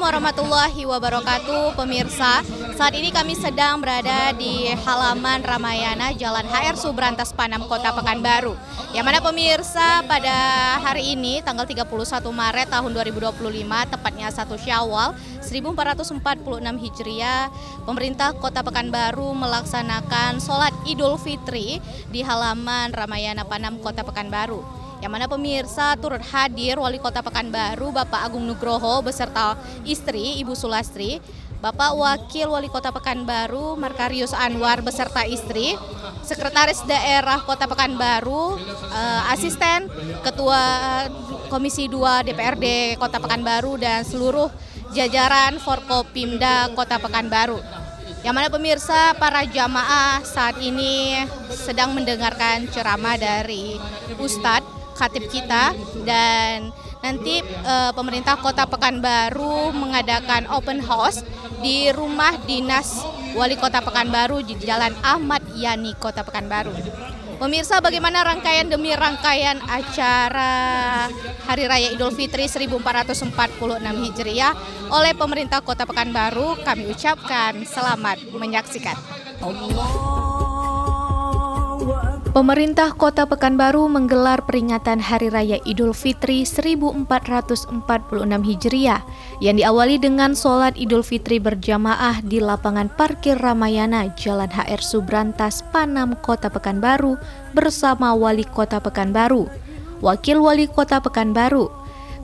Assalamualaikum warahmatullahi wabarakatuh, pemirsa. Saat ini kami sedang berada di halaman Ramayana Jalan HR Subrantas Panam, Kota Pekanbaru. Yang mana pemirsa, pada hari ini tanggal 31 Maret tahun 2025, tepatnya 1 Syawal 1446 Hijriah, pemerintah Kota Pekanbaru melaksanakan sholat Idul Fitri di halaman Ramayana Panam, Kota Pekanbaru. Yang mana pemirsa turut hadir Wali Kota Pekanbaru Bapak Agung Nugroho beserta istri Ibu Sulastri, Bapak Wakil Wali Kota Pekanbaru Markarius Anwar beserta istri, Sekretaris Daerah Kota Pekanbaru, Asisten Ketua Komisi 2 DPRD Kota Pekanbaru dan seluruh jajaran Forkopimda Kota Pekanbaru. Yang mana pemirsa, para jamaah saat ini sedang mendengarkan ceramah dari Ustadz Khatib kita, dan nanti pemerintah Kota Pekanbaru mengadakan open house di rumah dinas Wali Kota Pekanbaru di Jalan Ahmad Yani, Kota Pekanbaru. Pemirsa, bagaimana rangkaian demi rangkaian acara Hari Raya Idul Fitri 1446 Hijriah oleh pemerintah Kota Pekanbaru, kami ucapkan selamat menyaksikan. Pemerintah Kota Pekanbaru menggelar peringatan Hari Raya Idul Fitri 1446 Hijriah yang diawali dengan sholat Idul Fitri berjamaah di lapangan parkir Ramayana Jalan HR Subrantas Panam, Kota Pekanbaru bersama Wali Kota Pekanbaru, Wakil Wali Kota Pekanbaru,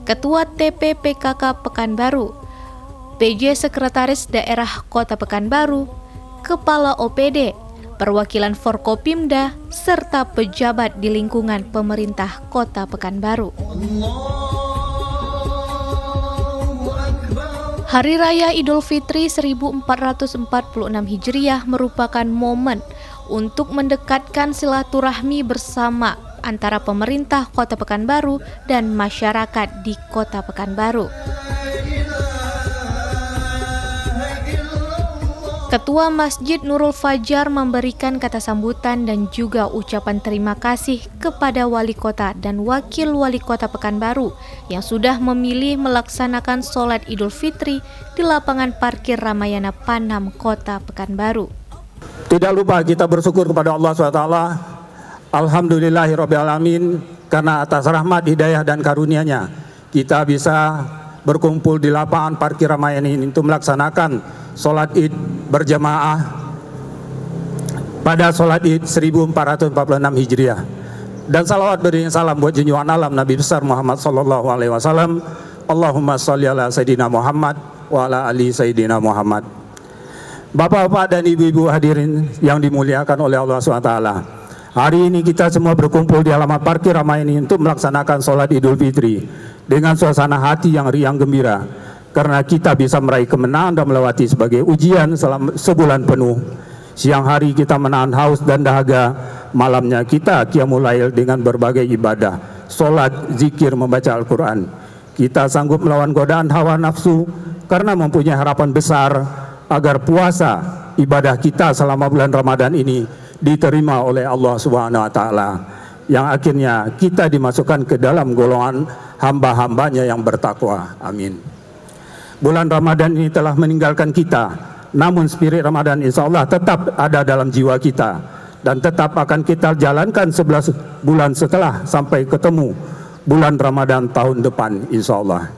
Ketua TPPKK Pekanbaru, PJ Sekretaris Daerah Kota Pekanbaru, Kepala OPD, perwakilan Forkopimda, serta pejabat di lingkungan pemerintah Kota Pekanbaru. Hari Raya Idul Fitri 1446 Hijriah merupakan momen untuk mendekatkan silaturahmi bersama antara pemerintah Kota Pekanbaru dan masyarakat di Kota Pekanbaru. Ketua Masjid Nurul Fajar memberikan kata sambutan dan juga ucapan terima kasih kepada Wali Kota dan Wakil Wali Kota Pekanbaru yang sudah memilih melaksanakan sholat Idul Fitri di lapangan parkir Ramayana Panam, Kota Pekanbaru. Tidak lupa kita bersyukur kepada Allah SWT. Alhamdulillahirrabbilalamin, karena atas rahmat, hidayah dan karunia-Nya kita bisa berkumpul di lapangan parkir Ramayana ini untuk melaksanakan sholat Id berjamaah pada sholat Id 1446 Hijriah. Dan salawat beriring salam buat junjungan alam Nabi besar Muhammad sallallahu alaihi wasallam. Allahumma sholli ala Sayyidina Muhammad wa ala ali Sayyidina Muhammad. Bapak-bapak dan ibu-ibu hadirin yang dimuliakan oleh Allah SWT, hari ini kita semua berkumpul di halaman parkir Ramayana ini untuk melaksanakan sholat Idul Fitri dengan suasana hati yang riang gembira, karena kita bisa meraih kemenangan dan melewati sebagai ujian selama sebulan penuh. Siang hari kita menahan haus dan dahaga, malamnya kita qiyamul lail dengan berbagai ibadah, sholat, zikir, membaca Al-Quran. Kita sanggup melawan godaan hawa nafsu karena mempunyai harapan besar agar puasa ibadah kita selama bulan Ramadan ini diterima oleh Allah Subhanahu wa Ta'ala, yang akhirnya kita dimasukkan ke dalam golongan hamba-hambanya yang bertakwa. Amin. Bulan Ramadan ini telah meninggalkan kita, namun spirit Ramadan insya Allah tetap ada dalam jiwa kita dan tetap akan kita jalankan 11 bulan setelah sampai ketemu bulan Ramadan tahun depan insya Allah.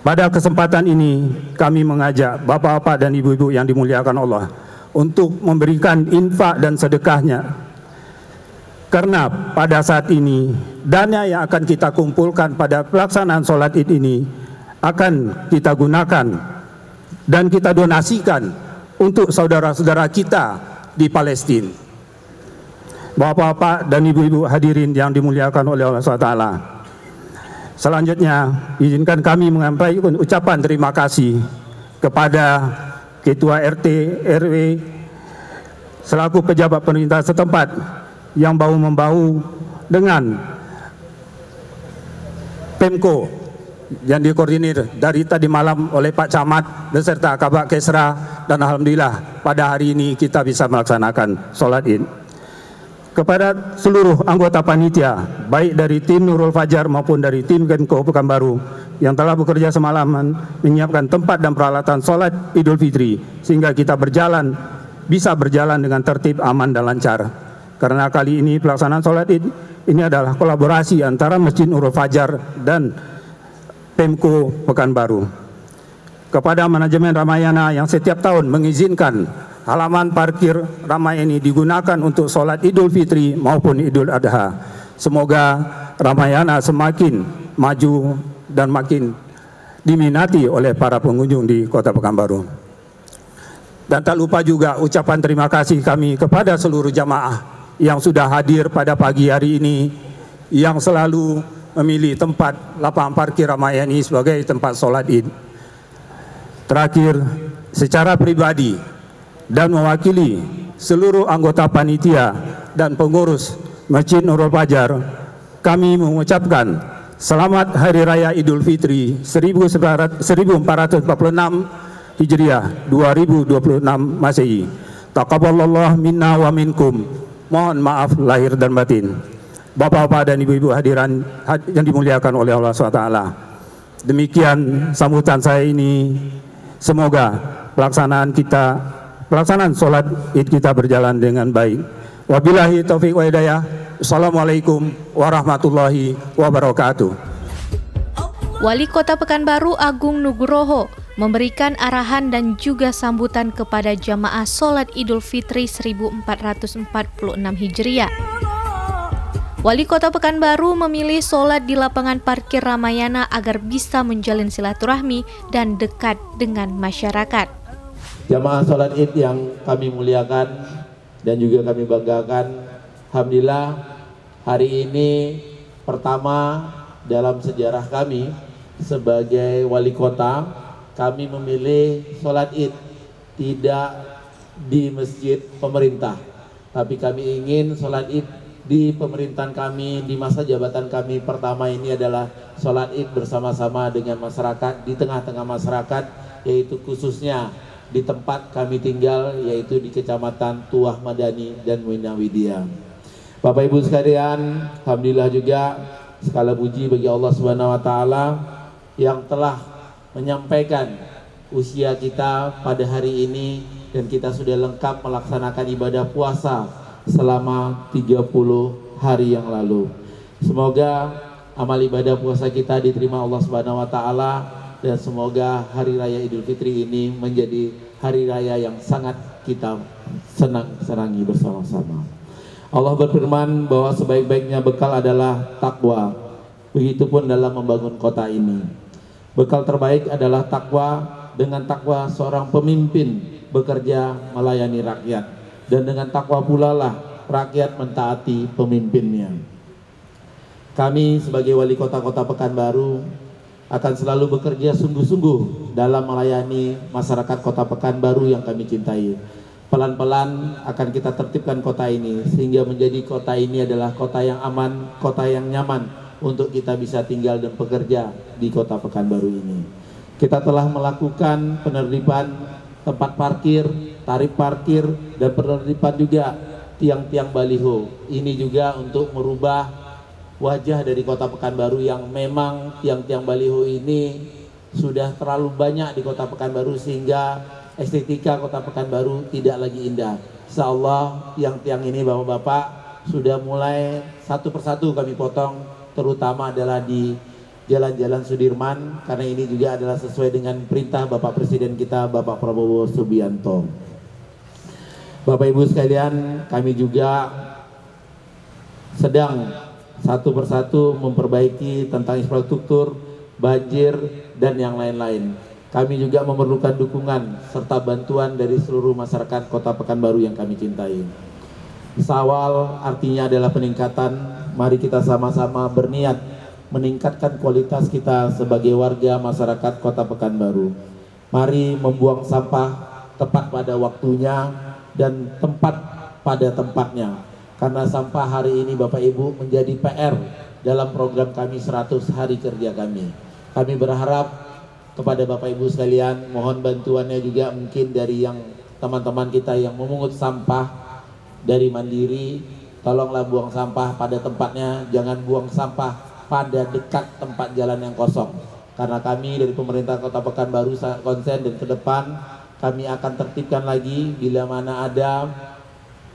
Pada kesempatan ini kami mengajak bapak-bapak dan ibu-ibu yang dimuliakan Allah untuk memberikan infak dan sedekahnya, karena pada saat ini dana yang akan kita kumpulkan pada pelaksanaan sholat Id ini akan kita gunakan dan kita donasikan untuk saudara-saudara kita di Palestina. Bapak-bapak dan ibu-ibu hadirin yang dimuliakan oleh Allah SWT, selanjutnya izinkan kami menyampaikan ucapan terima kasih kepada Ketua RT RW selaku pejabat pemerintah setempat yang bahu-membahu dengan Pemko yang dikoordinir dari tadi malam oleh Pak Camat beserta Kabak Kesra, dan alhamdulillah pada hari ini kita bisa melaksanakan sholat Id. kepada seluruh anggota panitia, baik dari tim Nurul Fajar maupun dari tim Kemko Pekanbaru yang telah bekerja semalaman menyiapkan tempat dan peralatan sholat Idul Fitri sehingga kita bisa berjalan dengan tertib, aman dan lancar. Karena kali ini pelaksanaan sholat Id ini adalah kolaborasi antara Masjid Nurul Fajar dan Pemko Pekanbaru. Kepada manajemen Ramayana yang setiap tahun mengizinkan halaman parkir Ramayana digunakan untuk sholat Idul Fitri maupun Idul Adha. Semoga Ramayana semakin maju dan makin diminati oleh para pengunjung di Kota Pekanbaru. Dan tak lupa juga ucapan terima kasih kami kepada seluruh jamaah yang sudah hadir pada pagi hari ini, yang selalu memilih tempat lapangan parkir Ramayana sebagai tempat sholat Id. Terakhir, secara pribadi dan mewakili seluruh anggota panitia dan pengurus Masjid Nurul Fajar, kami mengucapkan selamat Hari Raya Idul Fitri 1446 Hijriah 2026 Masehi. Taqabbalallahu minna wa minkum. Mohon maaf lahir dan batin. Bapak-bapak dan ibu-ibu hadiran yang dimuliakan oleh Allah SWT. Demikian sambutan saya ini. Semoga pelaksanaan sholat Id kita berjalan dengan baik. Wabillahi taufiq wa hidayah. Assalamualaikum warahmatullahi wabarakatuh. Wali Kota Pekanbaru Agung Nugroho memberikan arahan dan juga sambutan kepada jamaah sholat Idul Fitri 1446 Hijriah. Wali Kota Pekanbaru memilih sholat di lapangan parkir Ramayana agar bisa menjalin silaturahmi dan dekat dengan masyarakat. Jamaah sholat Id yang kami muliakan dan juga kami banggakan, alhamdulillah hari ini pertama dalam sejarah kami sebagai wali kota, kami memilih sholat Id tidak di masjid pemerintah, tapi kami ingin sholat Id di pemerintahan kami, di masa jabatan kami pertama ini adalah sholat Id bersama-sama dengan masyarakat, di tengah-tengah masyarakat, yaitu khususnya di tempat kami tinggal, yaitu di Kecamatan Tuah Madani dan Winawidya. Bapak Ibu sekalian, alhamdulillah juga segala puji bagi Allah Subhanahu wa taala yang telah menyampaikan usia kita pada hari ini dan kita sudah lengkap melaksanakan ibadah puasa selama 30 hari yang lalu. Semoga amal ibadah puasa kita diterima Allah Subhanahu wa taala dan semoga hari raya Idul Fitri ini menjadi hari raya yang sangat kita senangi bersama-sama. Allah berfirman bahwa sebaik-baiknya bekal adalah takwa. Begitupun dalam membangun kota ini. Bekal terbaik adalah takwa. Dengan takwa seorang pemimpin bekerja melayani rakyat. Dan dengan takwa pula lah rakyat mentaati pemimpinnya. Kami sebagai wali kota Pekanbaru akan selalu bekerja sungguh-sungguh dalam melayani masyarakat Kota Pekanbaru yang kami cintai. Pelan-pelan akan kita tertibkan kota ini sehingga menjadi kota ini adalah kota yang aman, kota yang nyaman untuk kita bisa tinggal dan bekerja di Kota Pekanbaru ini. Kita telah melakukan penertiban tempat parkir, tarif parkir, dan penertiban juga tiang-tiang baliho. Ini juga untuk merubah wajah dari Kota Pekanbaru yang memang tiang-tiang baliho ini sudah terlalu banyak di Kota Pekanbaru sehingga estetika Kota Pekanbaru tidak lagi indah. Insyaallah tiang-tiang ini bapak-bapak sudah mulai satu persatu kami potong, terutama adalah di Jalan-Jalan Sudirman, karena ini juga adalah sesuai dengan perintah Bapak Presiden kita, Bapak Prabowo Subianto. Bapak Ibu sekalian, kami juga sedang satu persatu memperbaiki tentang infrastruktur, banjir, dan yang lain-lain. Kami juga memerlukan dukungan serta bantuan dari seluruh masyarakat Kota Pekanbaru yang kami cintai. Sawal artinya adalah peningkatan. Mari kita sama-sama berniat meningkatkan kualitas kita sebagai warga masyarakat Kota Pekanbaru. Mari membuang sampah tepat pada waktunya dan tempat pada tempatnya. Karena sampah hari ini Bapak Ibu menjadi PR dalam program kami 100 hari kerja kami. Kami berharap kepada Bapak Ibu sekalian, mohon bantuannya juga mungkin dari yang teman-teman kita yang memungut sampah dari Mandiri, tolonglah buang sampah pada tempatnya, jangan buang sampah pada dekat tempat jalan yang kosong. Karena kami dari pemerintah Kota Pekanbaru sangat konsen, dan ke depan kami akan tertibkan lagi bila mana ada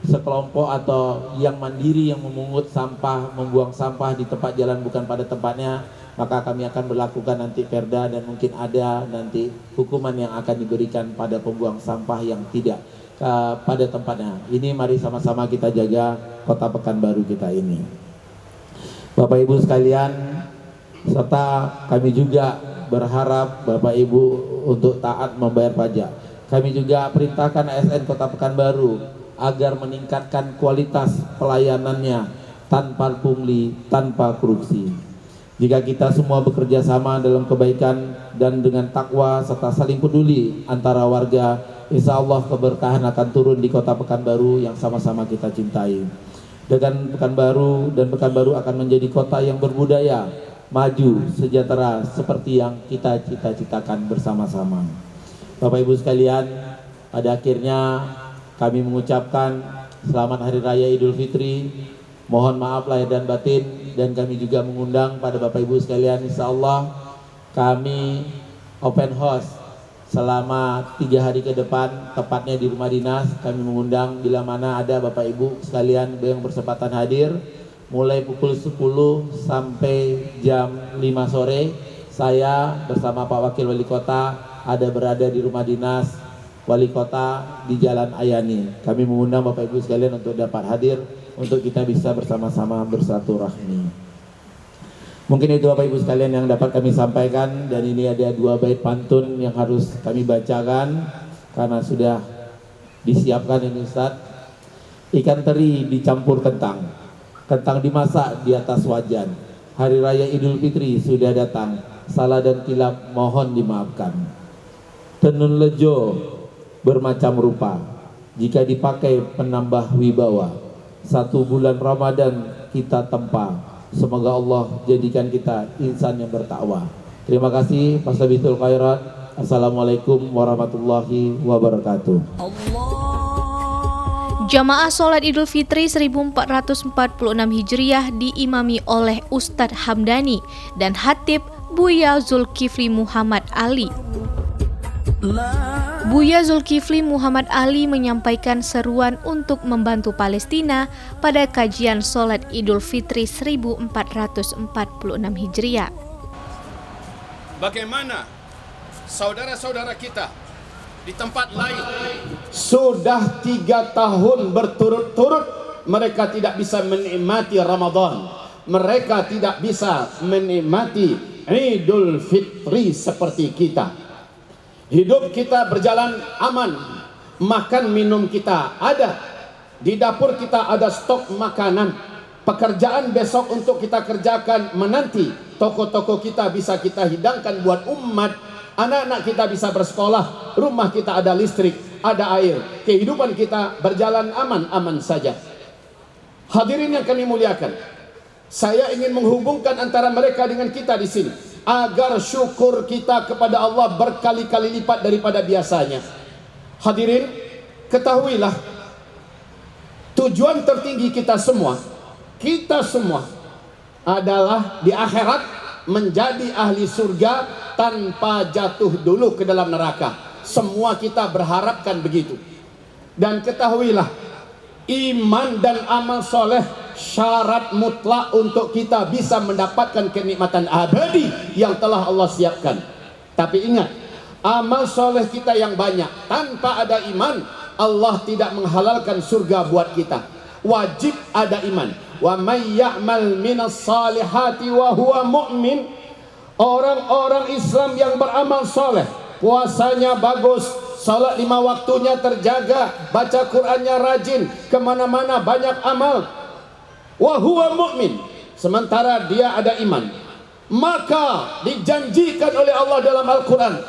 sekelompok atau yang mandiri yang memungut sampah, membuang sampah di tempat jalan bukan pada tempatnya, maka kami akan berlakukan nanti perda, dan mungkin ada nanti hukuman yang akan diberikan pada pembuang sampah yang tidak pada tempatnya. Ini mari sama-sama kita jaga Kota Pekanbaru kita ini. Bapak Ibu sekalian, serta kami juga berharap Bapak Ibu untuk taat membayar pajak. Kami juga perintahkan ASN Kota Pekanbaru agar meningkatkan kualitas pelayanannya tanpa pungli, tanpa korupsi. Jika kita semua bekerja sama dalam kebaikan dan dengan takwa serta saling peduli antara warga, insya Allah keberkahan akan turun di Kota Pekanbaru yang sama-sama kita cintai. Dengan Pekanbaru, dan Pekanbaru akan menjadi kota yang berbudaya, maju, sejahtera seperti yang kita cita-citakan bersama-sama. Bapak Ibu sekalian, pada akhirnya kami mengucapkan selamat Hari Raya Idul Fitri. Mohon maaf lahir dan batin, dan kami juga mengundang pada Bapak Ibu sekalian, insya Allah kami open house selama 3 hari ke depan, tepatnya di rumah dinas. Kami mengundang bila mana ada Bapak Ibu sekalian yang bersempatan hadir, mulai pukul 10 sampai jam 5 sore, saya bersama Pak Wakil Wali Kota ada berada di rumah dinas Wali Kota di Jalan Ayani. Kami mengundang Bapak Ibu sekalian untuk dapat hadir, untuk kita bisa bersama-sama bersilaturahmi. Mungkin itu Bapak Ibu sekalian yang dapat kami sampaikan, dan ini ada 2 bait pantun yang harus kami bacakan karena sudah disiapkan ini Ustaz. Ikan teri dicampur kentang, kentang dimasak di atas wajan. Hari Raya Idul Fitri sudah datang, salah dan kilap mohon dimaafkan. Tenun lejo bermacam rupa, jika dipakai penambah wibawa. 1 bulan Ramadan kita tempa, semoga Allah jadikan kita insan yang bertakwa. Terima kasih. Fastabiqul khairat. Assalamualaikum warahmatullahi wabarakatuh. Jamaah sholat Idul Fitri 1446 Hijriah diimami oleh Ustadz Hamdani dan Khatib Buya Zulkifli Muhammad Ali. Buya Zulkifli Muhammad Ali menyampaikan seruan untuk membantu Palestina pada kajian sholat Idul Fitri 1446 Hijriah. Bagaimana saudara-saudara kita di tempat lain sudah 3 tahun berturut-turut mereka tidak bisa menikmati Ramadan, mereka tidak bisa menikmati Idul Fitri seperti kita. Hidup kita berjalan aman, makan minum kita ada, di dapur kita ada stok makanan, pekerjaan besok untuk kita kerjakan menanti, toko-toko kita bisa kita hidangkan buat umat, anak-anak kita bisa bersekolah, rumah kita ada listrik, ada air, kehidupan kita berjalan aman-aman saja. Hadirin yang kami muliakan, saya ingin menghubungkan antara mereka dengan kita di sini, agar syukur kita kepada Allah berkali-kali lipat daripada biasanya. Hadirin, ketahuilah tujuan tertinggi kita semua adalah di akhirat menjadi ahli surga tanpa jatuh dulu ke dalam neraka. Semua kita berharapkan begitu. Dan ketahuilah, iman dan amal soleh syarat mutlak untuk kita bisa mendapatkan kenikmatan abadi yang telah Allah siapkan. Tapi ingat, amal soleh kita yang banyak tanpa ada iman, Allah tidak menghalalkan surga buat kita. Wajib ada iman. Wa may ya'mal minas salihati wa huwa mu'min. Orang-orang Islam yang beramal soleh, puasanya bagus, salat 5 waktunya terjaga, baca Qur'annya rajin, kemana-mana banyak amal, wa huwa mu'min, sementara dia ada iman, maka dijanjikan oleh Allah dalam Al-Quran,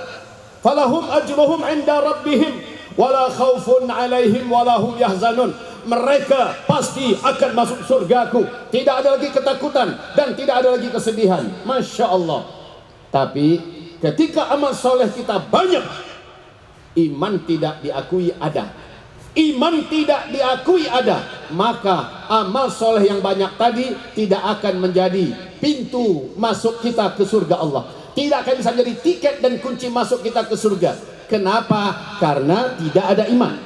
falahum ajruhum inda rabbihim wala khawfun alaihim wala hum yahzanun. Mereka pasti akan masuk surgaku, tidak ada lagi ketakutan dan tidak ada lagi kesedihan. Masya Allah. Tapi ketika amal soleh kita banyak, iman tidak diakui ada, iman tidak diakui ada, maka amal soleh yang banyak tadi tidak akan menjadi pintu masuk kita ke surga Allah. Tidak akan bisa jadi tiket dan kunci masuk kita ke surga. Kenapa? Karena tidak ada iman.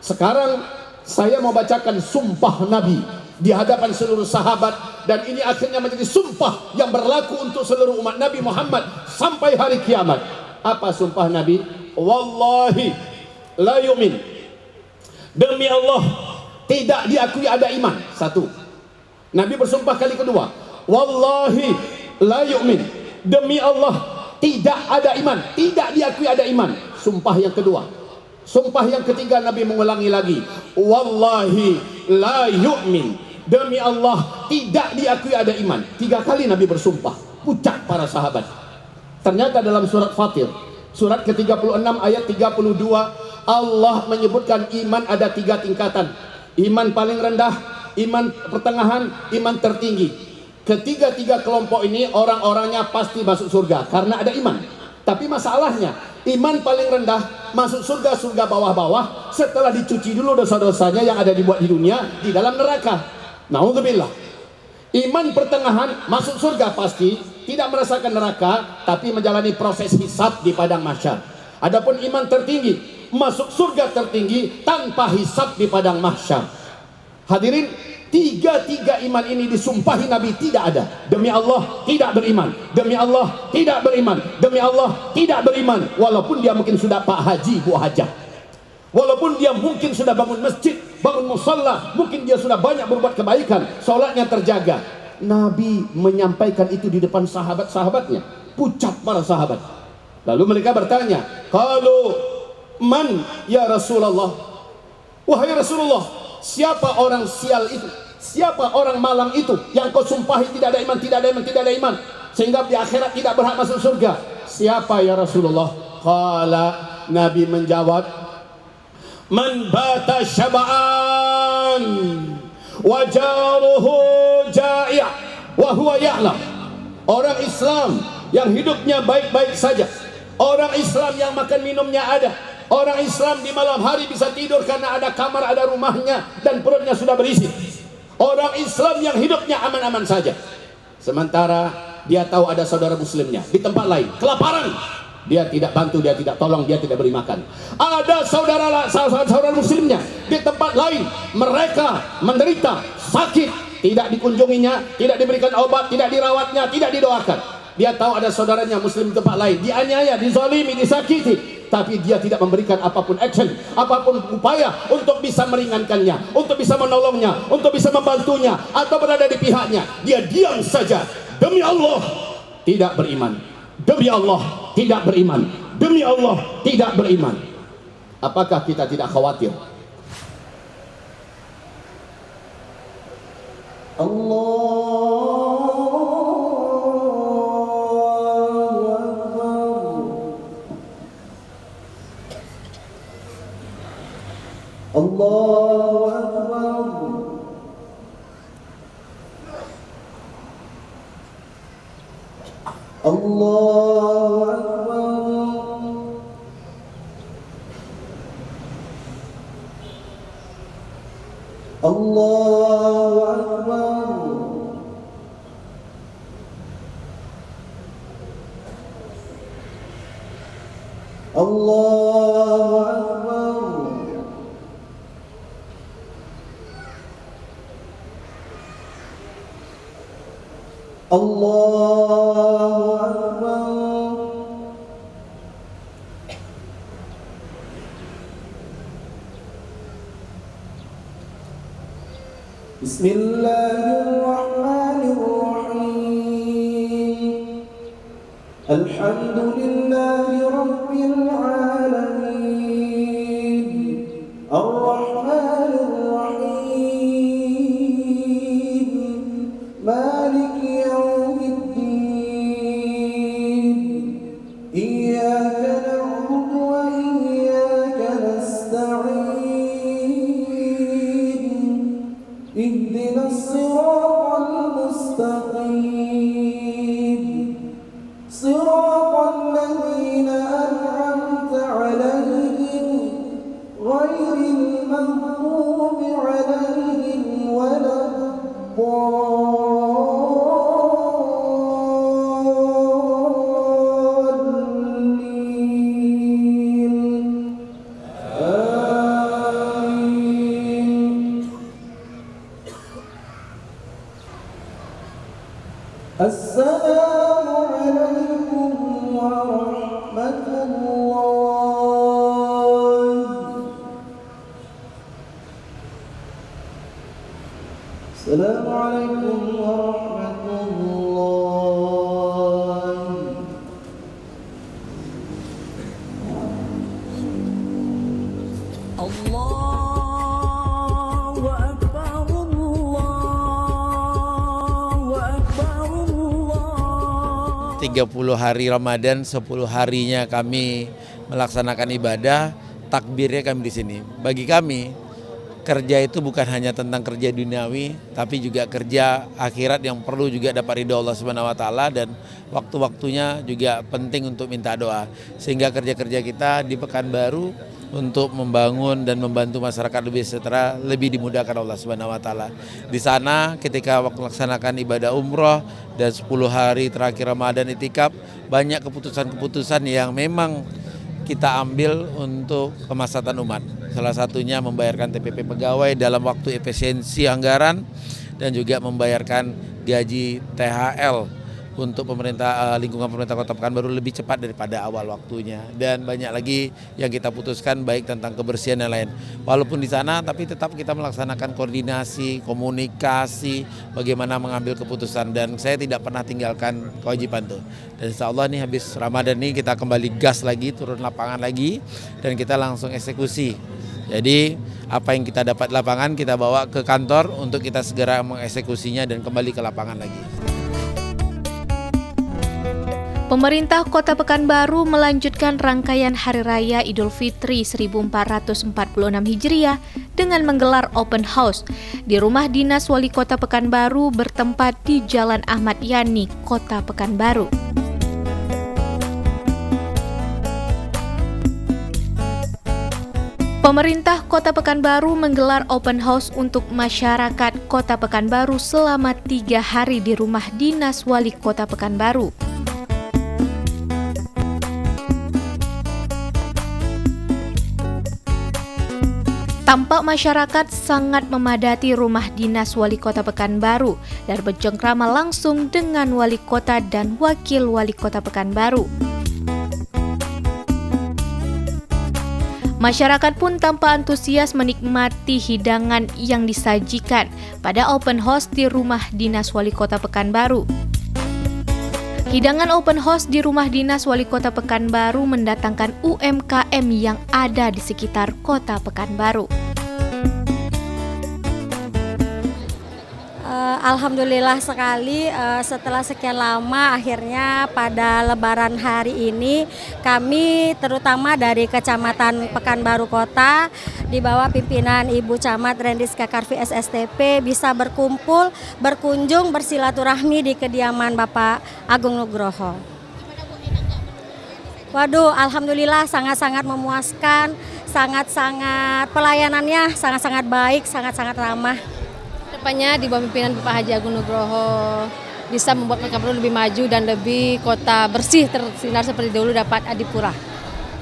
Sekarang saya mau bacakan sumpah Nabi di hadapan seluruh sahabat, dan ini akhirnya menjadi sumpah yang berlaku untuk seluruh umat Nabi Muhammad sampai hari kiamat. Apa sumpah Nabi? Wallahi la yu'min, demi Allah tidak diakui ada iman. Satu. Nabi bersumpah kali kedua, wallahi la yu'min, demi Allah tidak ada iman, tidak diakui ada iman. Sumpah yang kedua. Sumpah yang ketiga Nabi mengulangi lagi, wallahi la yu'min, demi Allah tidak diakui ada iman. 3 kali Nabi bersumpah. Pucat para sahabat. Ternyata dalam surat Fatir, surat ke-36 ayat 32, Allah menyebutkan iman ada 3 tingkatan. Iman paling rendah, iman pertengahan, iman tertinggi. Ketiga-tiga kelompok ini orang-orangnya pasti masuk surga karena ada iman. Tapi masalahnya, iman paling rendah masuk surga, surga bawah-bawah, setelah dicuci dulu dosa-dosanya yang ada dibuat di dunia di dalam neraka. Naudzubillah. Iman pertengahan masuk surga pasti, tidak merasakan neraka, tapi menjalani proses hisab di padang mahsyar. Adapun iman tertinggi masuk surga tertinggi tanpa hisab di padang mahsyar. Hadirin, tiga iman ini disumpahi Nabi tidak ada. Demi Allah tidak beriman, demi Allah tidak beriman, demi Allah tidak beriman. Walaupun dia mungkin sudah Pak Haji, Bu Hajah, walaupun dia mungkin sudah bangun masjid, bangun musalla, mungkin dia sudah banyak berbuat kebaikan, sholatnya terjaga. Nabi menyampaikan itu di depan sahabat-sahabatnya. Pucat para sahabat. Lalu mereka bertanya, kalau man ya Rasulullah, wahai Rasulullah, siapa orang sial itu? Siapa orang malang itu yang kau sumpahi tidak ada iman, tidak ada iman, tidak ada iman, sehingga di akhirat tidak berhak masuk surga? Siapa ya Rasulullah? Qala, Nabi menjawab, man bata syaba'an wa jaruhu ja'i' wa huwa ya'lam. Orang Islam yang hidupnya baik-baik saja, orang Islam yang makan minumnya ada, orang Islam di malam hari bisa tidur karena ada kamar, ada rumahnya, dan perutnya sudah berisi. Orang Islam yang hidupnya aman-aman saja, sementara dia tahu ada saudara muslimnya di tempat lain kelaparan, dia tidak bantu, dia tidak tolong, dia tidak beri makan. Ada saudara muslimnya di tempat lain, mereka menderita sakit, tidak dikunjunginya, tidak diberikan obat, tidak dirawatnya, tidak didoakan. Dia tahu ada saudaranya muslim di tempat lain dianiaya, dizalimi, disakiti, tapi dia tidak memberikan apapun action, apapun upaya untuk bisa meringankannya, untuk bisa menolongnya, untuk bisa membantunya, atau berada di pihaknya. Dia diam saja. Demi Allah tidak beriman, demi Allah tidak beriman, demi Allah tidak beriman. Apakah kita tidak khawatir? Allahu Akbar. Allahu Akbar. Allahu Akbar. Allahu Akbar. Allahu Akbar. Bismillahirrahmanirrahim. Alhamdulillahi Rabbil alamin. Ar-Rahmanir Rahim. Maliki yaumiddin. Iyyaka na'budu wa iyyaka nasta'in. Ihdinas siratal mustaqim. Siratal السلام عليكم ورحمة الله. السلام عليكم ورحمة الله. Allahu Akbar, Allahu Akbar, Allah. 30 hari Ramadan, 10 harinya kami melaksanakan ibadah, takbirnya kami di sini. Bagi kami, kerja itu bukan hanya tentang kerja duniawi, tapi juga kerja akhirat yang perlu juga dapat ridho Allah Subhanahu wa taala, dan waktu-waktunya juga penting untuk minta doa. Sehingga kerja-kerja kita di Pekanbaru untuk membangun dan membantu masyarakat lebih sejahtera lebih dimudahkan Allah Subhanahu wa taala. Di sana ketika waktu melaksanakan ibadah umroh dan 10 hari terakhir Ramadan itikaf, banyak keputusan-keputusan yang memang kita ambil untuk kemaslahatan umat. Salah satunya membayarkan TPP pegawai dalam waktu efisiensi anggaran, dan juga membayarkan gaji THL untuk lingkungan pemerintah Kota Pekanbaru lebih cepat daripada awal waktunya. Dan banyak lagi yang kita putuskan, baik tentang kebersihan dan lain. Walaupun di sana, tapi tetap kita melaksanakan koordinasi, komunikasi, bagaimana mengambil keputusan. Dan saya tidak pernah tinggalkan kewajiban itu. Dan insya Allah nih habis Ramadan nih kita kembali gas lagi, turun lapangan lagi, dan kita langsung eksekusi. Jadi apa yang kita dapat di lapangan kita bawa ke kantor untuk kita segera mengeksekusinya dan kembali ke lapangan lagi. Pemerintah Kota Pekanbaru melanjutkan rangkaian Hari Raya Idul Fitri 1446 Hijriah dengan menggelar open house di rumah dinas Wali Kota Pekanbaru bertempat di Jalan Ahmad Yani, Kota Pekanbaru. Pemerintah Kota Pekanbaru menggelar open house untuk masyarakat Kota Pekanbaru selama 3 hari di rumah dinas Wali Kota Pekanbaru. Tampak masyarakat sangat memadati rumah dinas Wali Kota Pekanbaru dan bercengkrama langsung dengan Wali Kota dan Wakil Wali Kota Pekanbaru. Masyarakat pun tampak antusias menikmati hidangan yang disajikan pada open house di rumah dinas Wali Kota Pekanbaru. Hidangan open house di rumah dinas Wali Kota Pekanbaru mendatangkan UMKM yang ada di sekitar Kota Pekanbaru. Alhamdulillah sekali, setelah sekian lama akhirnya pada Lebaran hari ini kami terutama dari Kecamatan Pekanbaru Kota di bawah pimpinan Ibu Camat Rendiska Karvi SSTP bisa berkumpul, berkunjung, bersilaturahmi di kediaman Bapak Agung Nugroho. Waduh, alhamdulillah sangat-sangat memuaskan, sangat-sangat pelayanannya sangat-sangat baik, sangat-sangat ramah. Depannya di bawah pimpinan Bapak Haji Agung Nugroho bisa membuat Pekanbaru lebih maju dan lebih kota bersih tersinar seperti dulu dapat adipura.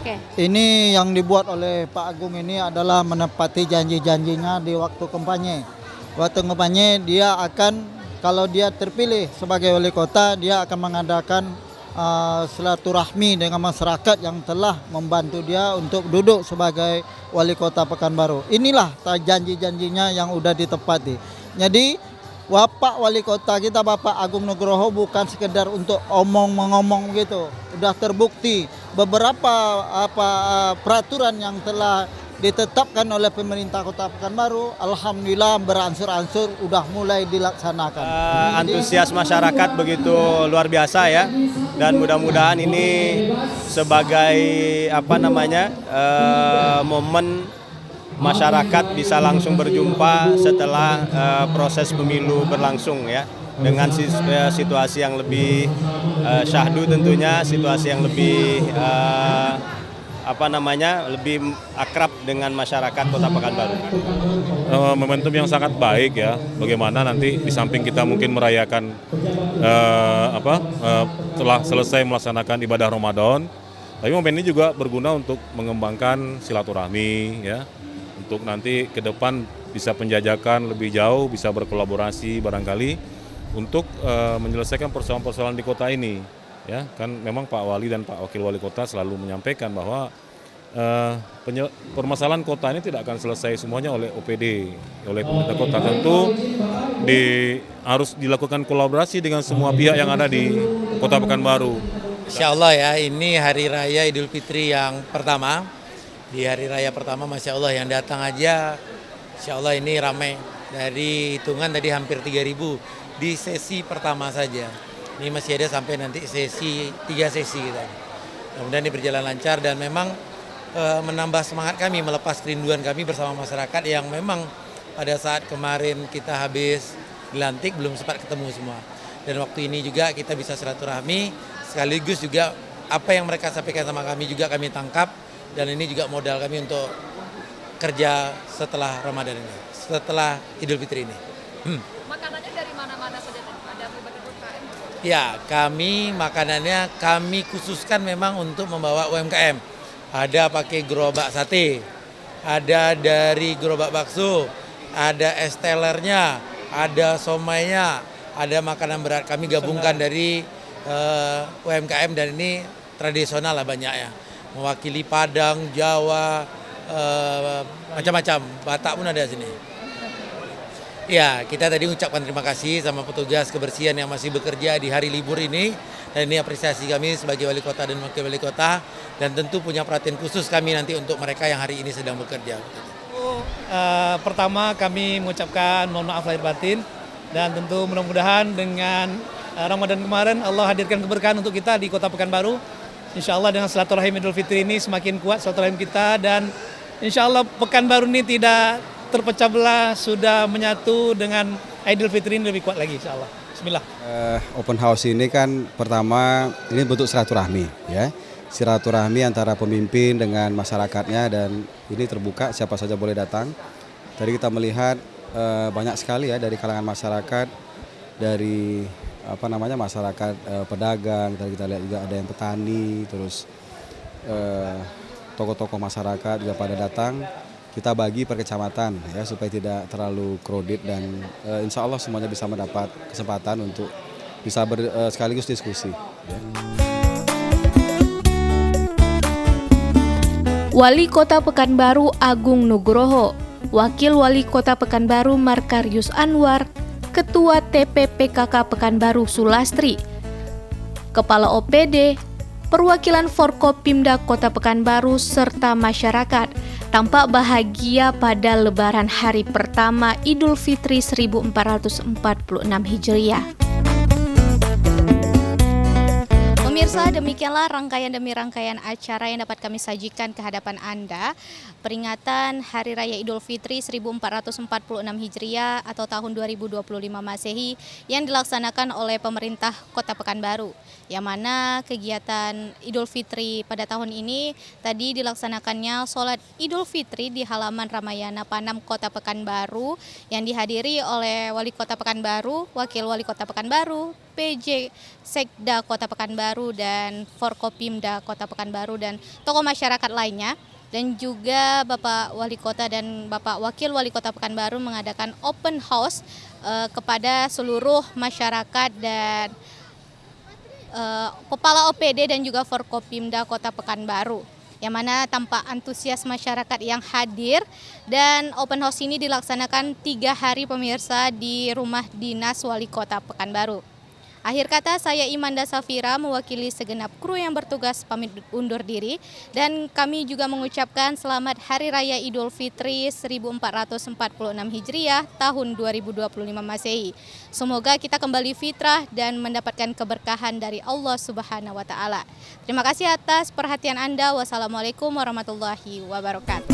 Oke. Ini yang dibuat oleh Pak Agung ini adalah menepati janji-janjinya di waktu kampanye. Waktu kampanye dia akan, kalau dia terpilih sebagai wali kota, dia akan mengadakan silaturahmi dengan masyarakat yang telah membantu dia untuk duduk sebagai wali kota Pekanbaru. Inilah janji-janjinya yang sudah ditepati. Jadi Bapak Wali Kota kita Bapak Agung Nugroho bukan sekedar untuk omong-mengomong gitu. Sudah terbukti beberapa peraturan yang telah ditetapkan oleh pemerintah Kota Pekanbaru, alhamdulillah beransur-ansur udah mulai dilaksanakan. Antusias masyarakat begitu luar biasa ya, dan mudah-mudahan ini sebagai momen masyarakat bisa langsung berjumpa setelah proses pemilu berlangsung ya, dengan situasi yang lebih syahdu tentunya, situasi yang lebih lebih akrab dengan masyarakat Kota Pekanbaru. Momentum yang sangat baik ya, bagaimana nanti di samping kita mungkin merayakan telah selesai melaksanakan ibadah Ramadan, tapi momen ini juga berguna untuk mengembangkan silaturahmi ya, untuk nanti ke depan bisa penjajakan lebih jauh, bisa berkolaborasi barangkali untuk menyelesaikan persoalan-persoalan di kota ini. Ya, kan memang Pak Wali dan Pak Wakil Wali Kota selalu menyampaikan bahwa permasalahan kota ini tidak akan selesai semuanya oleh OPD, oleh pemerintah kota. Tentu harus dilakukan kolaborasi dengan semua pihak yang ada di Kota Pekanbaru. Insya Allah ya, ini Hari Raya Idul Fitri yang pertama. Di Hari Raya pertama, Masya Allah yang datang aja, Insya Allah ini ramai. Dari hitungan tadi hampir 3.000 di sesi pertama saja. Ini masih ada sampai nanti 3 sesi kita. Kemudian ini berjalan lancar dan memang menambah semangat kami, melepas kerinduan kami bersama masyarakat yang memang pada saat kemarin kita habis dilantik belum sempat ketemu semua. Dan waktu ini juga kita bisa silaturahmi, sekaligus juga apa yang mereka sampaikan sama kami juga kami tangkap, dan ini juga modal kami untuk kerja setelah Ramadan ini, setelah Idul Fitri ini. Makanannya dari mana-mana saja? Ada berbagai UMKM? Ya, makanannya kami khususkan memang untuk membawa UMKM. Ada pakai gerobak sate, ada dari gerobak bakso, ada es telernya, ada somainya, ada makanan berat. Kami gabungkan dari UMKM dan ini tradisional lah banyaknya. Mewakili Padang, Jawa, macam-macam. Batak pun ada sini. Ya, kita tadi ucapkan terima kasih sama petugas kebersihan yang masih bekerja di hari libur ini. Dan ini apresiasi kami sebagai wali kota dan wakil wali kota. Dan tentu punya perhatian khusus kami nanti untuk mereka yang hari ini sedang bekerja. Pertama kami mengucapkan mohon maaf lahir batin. Dan tentu mudah-mudahan dengan Ramadan kemarin Allah hadirkan keberkahan untuk kita di Kota Pekanbaru. Insya Allah dengan silaturahim Idul Fitri ini semakin kuat silaturahim kita. Dan insya Allah Pekanbaru ini tidak terpecah belah, sudah menyatu dengan Idul Fitri ini lebih kuat lagi insya Allah. Bismillah. Open house ini kan pertama ini bentuk silaturahmi ya. Silaturahmi antara pemimpin dengan masyarakatnya dan ini terbuka siapa saja boleh datang. Tadi kita melihat banyak sekali ya dari kalangan masyarakat, dari masyarakat pedagang, tadi kita lihat juga ada yang petani, terus tokoh-tokoh masyarakat juga pada datang. Kita bagi per kecamatan ya supaya tidak terlalu crowded dan insya Allah semuanya bisa mendapat kesempatan untuk bisa sekaligus diskusi. Ya. Wali Kota Pekanbaru Agung Nugroho, Wakil Wali Kota Pekanbaru Markarius Anwar, Ketua TPPKK Pekanbaru Sulastri, Kepala OPD, perwakilan Forkopimda Kota Pekanbaru serta masyarakat tampak bahagia pada lebaran hari pertama Idul Fitri 1446 Hijriah. Pemirsa, demikianlah rangkaian demi rangkaian acara yang dapat kami sajikan ke hadapan Anda. Peringatan Hari Raya Idul Fitri 1446 Hijriah atau tahun 2025 Masehi yang dilaksanakan oleh pemerintah Kota Pekanbaru. Yang mana kegiatan Idul Fitri pada tahun ini tadi dilaksanakannya sholat Idul Fitri di halaman Ramayana Panam Kota Pekanbaru yang dihadiri oleh Wali Kota Pekanbaru, Wakil Wali Kota Pekanbaru, PJ Sekda Kota Pekanbaru dan Forkopimda Kota Pekanbaru dan tokoh masyarakat lainnya. Dan juga Bapak Wali Kota dan Bapak Wakil Wali Kota Pekanbaru mengadakan open house kepada seluruh masyarakat dan Kepala OPD dan juga Forkopimda Kota Pekanbaru. Yang mana tampak antusias masyarakat yang hadir dan open house ini dilaksanakan 3 hari pemirsa di rumah dinas Wali Kota Pekanbaru. Akhir kata, saya Imanda Safira mewakili segenap kru yang bertugas pamit undur diri dan kami juga mengucapkan selamat Hari Raya Idul Fitri 1446 Hijriah tahun 2025 Masehi. Semoga kita kembali fitrah dan mendapatkan keberkahan dari Allah Subhanahu wa taala. Terima kasih atas perhatian Anda. Wassalamualaikum warahmatullahi wabarakatuh.